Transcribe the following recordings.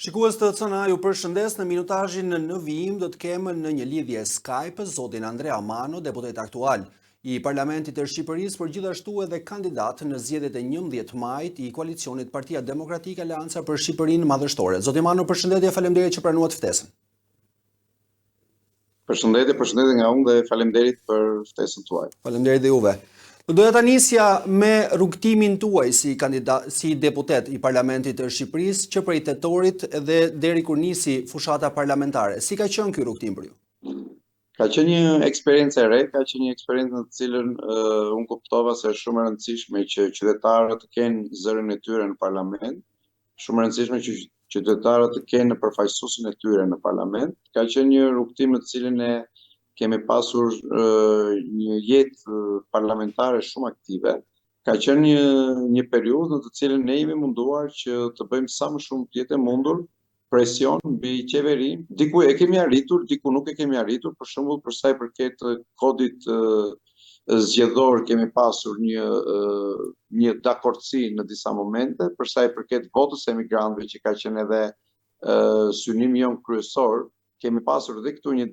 Shikues të CNA ju përshëndes. Në minutazhin në vijim do të kemë në një lidhje Skype zotin Andrea Mano, deputet aktual i Parlamentit të Shqipërisë, por gjithashtu edhe kandidat në zgjedhjet e 11 majit i koalicionit Partia Demokratike Aleanca për Shqipërinë Madhështore. Zoti Mano, përshëndetje, faleminderit që pranuat ftesën. Përshëndetje nga unë dhe faleminderit për ftesën tuaj. Faleminderit dhe juve. Doja ta nisja me rrugtimin tuaj si deputet i Parlamentit të Shqipërisë që prej tetorit dhe deri kur nisi fushata parlamentare. Si ka qenë ky rrugtim për ju? Ka qenë një eksperiencë e re, ka qenë një eksperiencë në të cilën unë kuptova se është shumë e rëndësishme që qytetarët të kenë zërin e tyre në parlament, shumë e rëndësishme që qytetarët të kenë përfaqësuesin e tyre në parlament. Ka qenë një rrugtim në të cilin kemi pasur një jetë parlamentare shumë aktive. Ka qenë një periudhë në të cilën ne jemi munduar që të bëjmë sa më shumë të jetë mundur presion mbi qeverinë. Diku e kemi arritur, diku nuk e kemi arritur. Për shembull, për sa i përket kodit zgjedhor kemi pasur një dakordsi në disa momente, për sa i përket votës së emigrantëve që ka qenë edhe synimi jon kryesor, kemi pasur edhe këtu një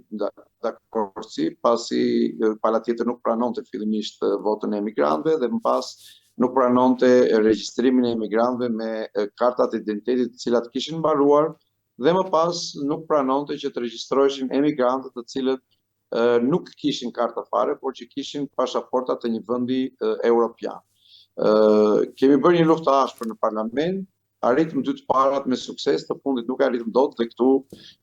dakordsi, pasi pala tjetër nuk pranonte fillimisht votën e emigrantëve dhe më pas nuk pranonte regjistrimin e emigrantëve me kartat e identitetit të cilat kishin mbaruar dhe më pas nuk pranonte që të regjistroheshin emigrantët të cilët nuk kishin karta fare, por që kishin pasaporta të një vendi evropian. Kemi bërë një luftë të ashpër në parlament, arritëm 2 të parat me sukses, të fundit nuk arritëm dot dhe këtu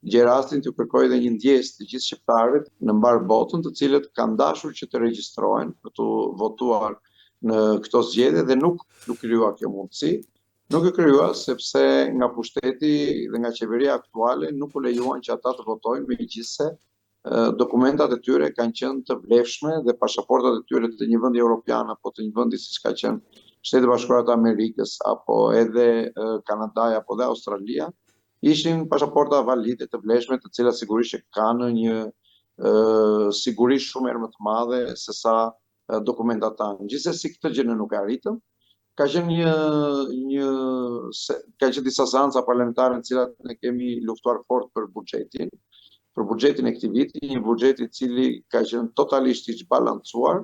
gjej rastin të kërkoj edhe një ndjesë të gjithë shqiptarëve në mbar botën, të cilët kanë dashur që të regjistrohen për të votuar në këto zgjedhje dhe nuk krijua kjo mundësi. Nuk e krijua sepse nga pushteti dhe nga qeveria aktuale nuk u lejuan që ata të votojnë, megjithëse dokumentat e tyre kanë qenë të vlefshme dhe pasaportat e tyre të një vendi evropian apo të një vendi siç ka qenë Shtetet Bashkuara të Amerikës apo edhe Kanadaja apo dhe Australia ishin pasaporta valide të vlefshme, të cilat sigurisht kanë një siguri shumë më të madhe se sa dokumentat tanë. Gjithsesi këtë gjë nuk e arritëm. Ka qenë disa seanca parlamentare në cilat ne kemi luftuar fort për buxhetin e këtij viti, një buxhet i cili ka qenë totalisht i zbalancuar,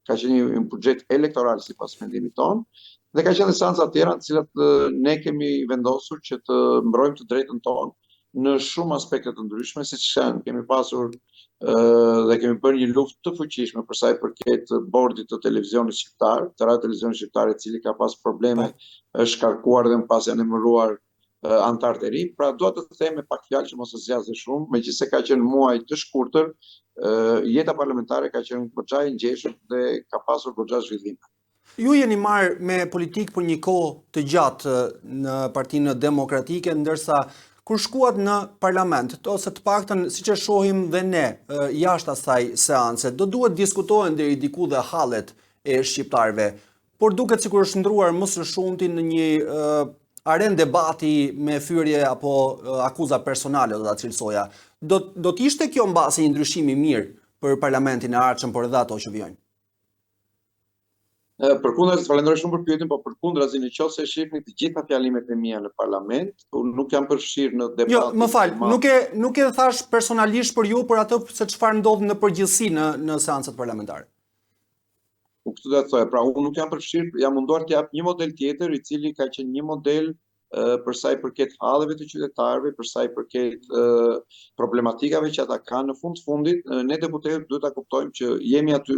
ka qenë një buxhet elektoral sipas mendimit tonë, dhe ka qenë seanca tjera në të cilat ne kemi vendosur që të mbrojmë të drejtën tonë në shumë aspekte të ndryshme, siç kemi pasur dhe kemi bërë një luftë të fuqishme për sa i përket bordit të televizionit shqiptar, të radio televizionit shqiptar i cili ka pas probleme, është shkarkuar dhe më pas janë emëruar antarë të ri. Pra dua të them me pak fjalë që mos e zgjasë shumë, megjithëse ka qenë muaj të shkurtër, jeta parlamentare ka qenë goxha e ngjeshur dhe ka pasur goxha zhvillime. Ju jeni marrë me politikë për një kohë të gjatë në Partinë Demokratike, ndërsa kur shkuat në parlament, ose të paktën siç e shohim dhe ne jashtë asaj seance, do duhet diskutohen deri diku dhe hallet e shqiptarëve, por duket sikur është ndruar më së shumti në një aren debati me fyrje apo akuza personale, do ta cilësoja. Do të ishte kjo mbasi një ndryshim i mirë për parlamentin e ardhshëm, por edhe ato që vijojnë? Përkundrazi, falenderoj shumë për pyetjen, po përkundrazi, nëse e shihni të gjitha fjalimet e mia në parlament, unë nuk jam përfshirë në debat. Jo, më fal, nuk e thash personalisht për ju, por atë se çfarë ndodh në përgjithësi në seancat parlamentare. Këtë do të thoya, pra unë nuk jam përfshirë, jam munduar të jap një model tjetër i cili ka qenë një model për sa i përket halleve të qytetarëve, për sa i përket problematikave që ata kanë në fundit, ne deputetët duhet ta kuptojmë që jemi aty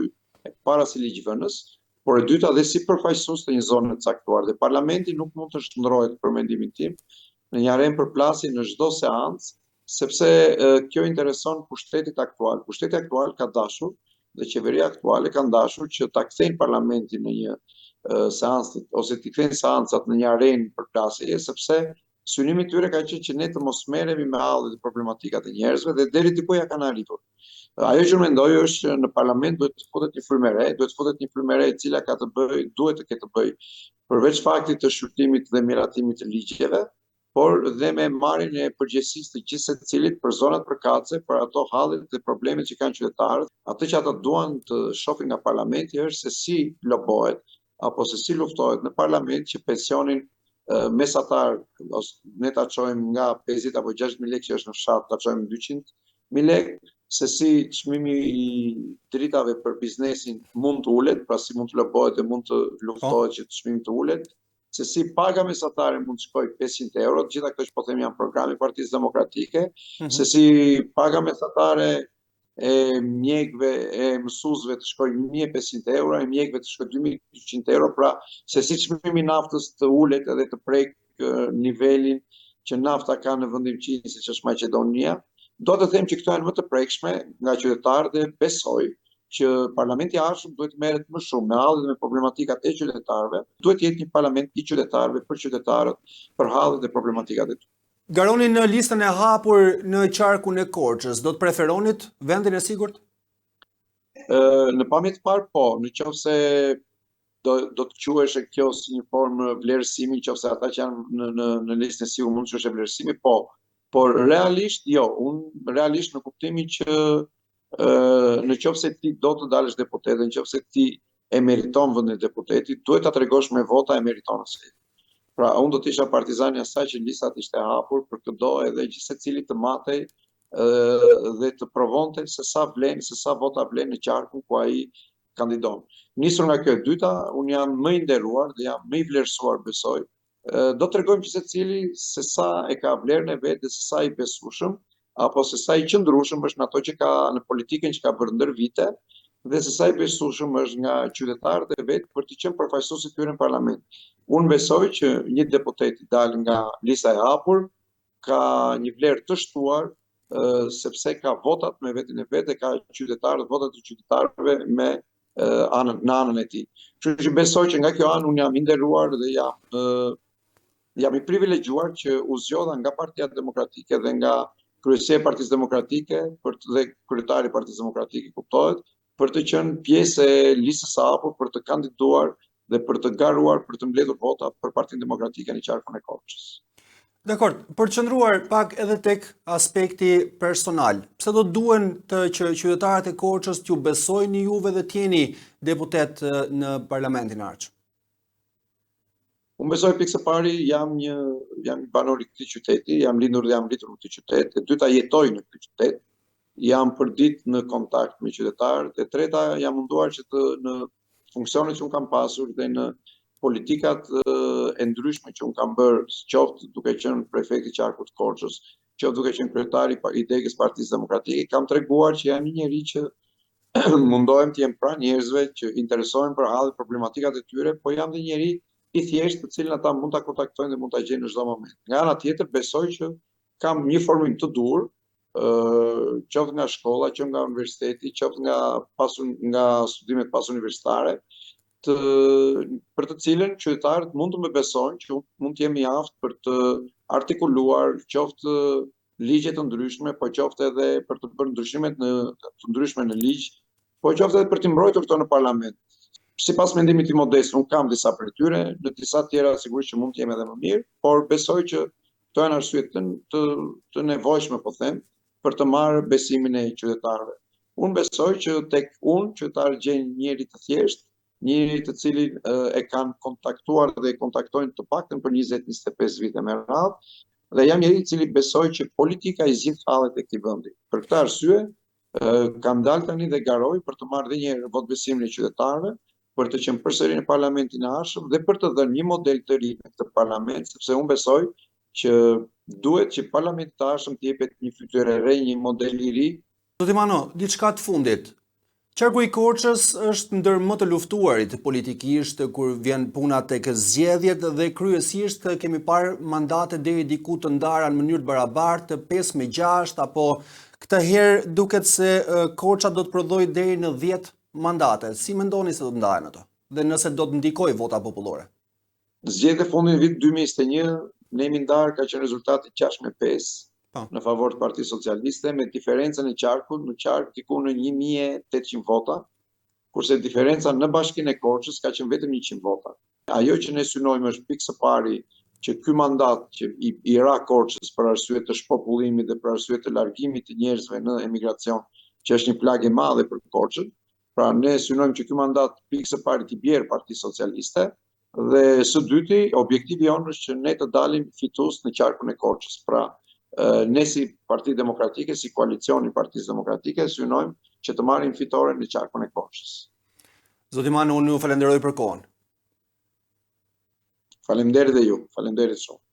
para si ligjvënës, por e dyta dhe si përfaqësues të një zone të caktuar. Dhe parlamenti nuk mund të shndërrohet për mendimin tim në një arenë përplasje në çdo seancë, sepse kjo intereson pushtetit aktual. Pushteti aktual ka dashur dhe qeveria aktuale kanë dashur që ta kthejnë parlamentin në një seancë ose të kthejnë seancat në një arenë përplasje, sepse synimi i tyre ka qenë që ne të mos merremi me hallet e problematikat e njerëzve dhe deri diku ja kanë arritur. Ajo që mendoj është që në parlament duhet të futet një frymëre, e cila duhet të ketë të bëjë përveç faktit të shqyrtimit dhe miratimit të ligjeve, por dhe me marrjen e përgjegjësisë të gjithë secilit për zonat përkatëse, për ato hallet dhe problemet që kanë qytetarët. Atë që ata duan të shohin nga parlamenti është se si lobohet apo se si luftohet në parlament që pensionin mesatar, ne ta çojmë nga 50 apo 60.000 lekë që është në fshat, ta çojmë 200.000 lekë, se si çmimi i dritave për biznesin mund të ulet, pra si mund të lobohet dhe mund të luftohet që çmimi të ulet, se si paga mesatare mund të shkojë 500 euro, të gjitha këto që po them janë programi i Partisë Demokratike, se si paga mesatare e mjekëve, e mësuesve të shkojë 1.500 euro, e mjekëve të shkojë 2.200 euro, pra se si çmimi i naftës të ulet edhe të prek nivelin që nafta ka në vendin Çinit, siç është Maqedonia. Do të them që këto janë më të prekshme nga qytetarët dhe besoj që parlamenti i ardhshëm duhet të merret më shumë me hallet dhe me problematikat e qytetarëve, duhet të jetë një parlament i qytetarëve për qytetarët, për hallet dhe problematikat e tyre. Garoni në listën e hapur në qarkun e Korçës, do të preferonit vendin e sigurt? Në pamje të parë po, në qoftë se do të quhesh kjo si një formë vlerësimi, nëse ata që janë në listën e sigurt mund të quhesh vlerësimi, po. Por realisht jo, unë realisht në kuptimin që në qoftë se ti do të dalësh deputet, në qoftë se ti e meriton vendin e deputetit, duhet ta tregosh me vota e meriton asaj. Pra unë do të isha partizani asaj që listat ishte hapur për të do edhe që secili të matej dhe të provonte se sa vota vlen në qarkun ku ai kandidon. Nisur nga kjo e dyta, unë jam më i nderuar dhe jam më i vlerësuar besoj. Do të tregojmë që secili se sa e ka vlerën e vet dhe se sa i besueshëm apo se sa i qëndrueshëm është në ato që ka në politikën që ka bërë ndër vite dhe se sa i besueshëm është nga qytetarët e vet për të qenë përfaqësues i tyre në parlament. Unë besoj që një deputet i dal nga lista e hapur ka një vlerë të shtuar sepse ka votat me veten e vet dhe ka votat e qytetarëve me në anën e tij. Kështu që besoj që nga kjo anë unë jam i nderuar dhe jam i privilegjuar që u zgjodha nga Partia Demokratike dhe nga kryesia e Partisë Demokratike dhe kryetari i Partisë Demokratike kuptohet, për të qenë pjesë e listës së hapur për të kandiduar dhe për të garuar për të mbledhur vota për Partinë Demokratike në qarkun e Korçës. Dakor, për të qëndruar pak edhe tek aspekti personal, pse do duhen që qytetarët e Korçës t'ju besojnë juve dhe t'jeni deputet në parlamentin e ardhshëm? Unë besoj pikë së pari jam një banor i këtij qyteti, jam lindur dhe jam rritur në këtë qytet, e dyta jetoj në këtë qytet, jam përdit në kontakt me qytetarët, e treta jam munduar që në funksionet që unë kam pasur dhe në politikat e ndryshme që unë kam bërë, qoftë duke qenë prefekti i qarkut të Korçës, qoftë duke qenë kryetari i degës Partisë Demokratike, kam treguar që jam një njerëz që mundohem të jem pranë njerëzve që interesohen për hallet problematikat e tyre, po jam dhe njerëz i thjeshtë të cilin ata mund ta kontaktojnë dhe mund ta gjejnë në çdo moment. Nga ana tjetër besoj që kam një formim të dur, qoftë nga shkolla, qoftë nga universiteti, qoftë nga studimet pas universitare, për të cilën qytetarët mund të më besojnë që mund të jem i aftë për të artikuluar qoftë ligje të ndryshme, po qoftë edhe për të bërë ndryshime të ndryshme në ligj, po qoftë edhe për të mbrojtur këto në parlament. Sipas mendimit tim modest, unë kam disa prej tyre, në disa tjera sigurisht që mund të jem edhe më mirë, por besoj që këto janë arsye të nevojshme, po them, për të marrë besimin e qytetarëve. Unë besoj që tek unë qytetarët gjejnë njëri të thjeshtë, njëri të cilin e kanë kontaktuar dhe e kontaktojnë të paktën për 20-25 vite me radhë, dhe jam njëri i cili besoj që politika i zgjidh hallet e këtij vendi. Për këtë arsye, kam dalë tani dhe garoj për të marrë edhe një herë votbesimin e qytetarëve, për të qenë përsëri në parlamentin e ardhshëm dhe për të dhënë një model të ri në këtë parlament, sepse unë besoj që duhet që parlamenti i ardhshëm të jepet një fytyrë e re, një model i ri. Zotimano, diçka të fundit. Qarku i Korçës është ndër më të luftuarit politikisht kur vjen puna tek zgjedhjet dhe kryesisht kemi parë mandate deri diku të ndara në mënyrë të barabartë, 5-6 apo këtë herë duket se Korça do të prodhojë deri në 10 mandate. Si mendoni se do të ndahen ato? Dhe nëse do të ndikojë vota popullore? Zgjedhjet e fundit në vitin 2021, ne jemi ndarë, ka qenë rezultati 6-5 në favor të Partisë Socialiste, me diferencën e qarkut, në qark diku në 1.800 vota, kurse diferenca në bashkinë e Korçës ka qenë vetëm 100 vota. Ajo që ne synojmë është pikë së pari që ky mandat që i ra Korçës për arsye të shpopullimit dhe për arsye të largimit të njerëzve në emigracion, që është një plagë e madhe për Korçën. Pra ne synojmë që ky mandat pikë së pari t'i bjerë Partisë Socialiste Dhe së dyti, objektivi jonë është që ne të dalim fitues në qarkun e Korçës. Pra, ne si Parti Demokratike, si koalicioni Partisë Demokratike, synojmë që të marrim fitoren në qarkun e Korçës. Zoti Mano, unë ju falenderoj për kohën. Faleminderit dhe ju, faleminderit shumë.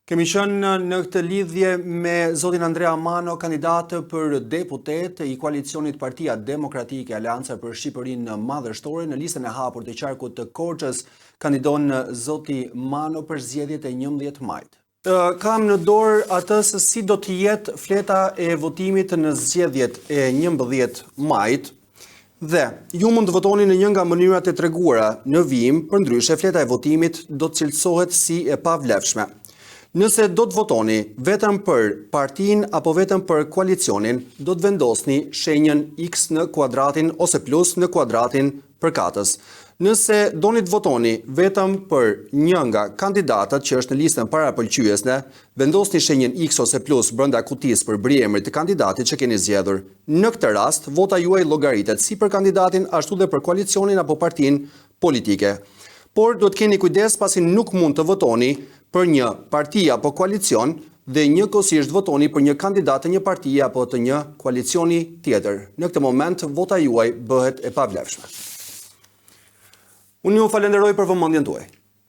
Kemi qenë në këtë lidhje me zotin Andrea Mano, kandidat për deputet i koalicionit Partia Demokratike Aleanca për Shqipërinë Madhështore. Në listën e hapur të qarkut të Korçës kandidon zoti Mano për zgjedhjet e 11 majit. Kam në dorë atë se si do të jetë fleta e votimit në zgjedhjet e 11 majit. Dhe ju mund të votoni në një nga mënyrat e treguara në vijim, përndryshe fleta e votimit do të cilësohet si e pavlefshme. Nëse do të votoni vetëm për partinë apo vetëm për koalicionin, do të vendosni shenjën X në kuadratin ose plus në kuadratin përkatës. Nëse doni të votoni vetëm për një nga kandidatët që është në listën parapëlqyesne, vendosni shenjën X ose plus brenda kutisë për briemrit të kandidatit që keni zgjedhur. Në këtë rast, vota juaj llogaritet si për kandidatin ashtu dhe për koalicionin apo partinë politike. Por do të keni kujdes pasi nuk mund të votoni për një parti apo koalicion dhe njëkohësisht votoni për një kandidat të një partie apo të një koalicioni tjetër. Në këtë moment, vota juaj bëhet e pavlefshme. Unë ju falenderoj për vëmendjen tuaj.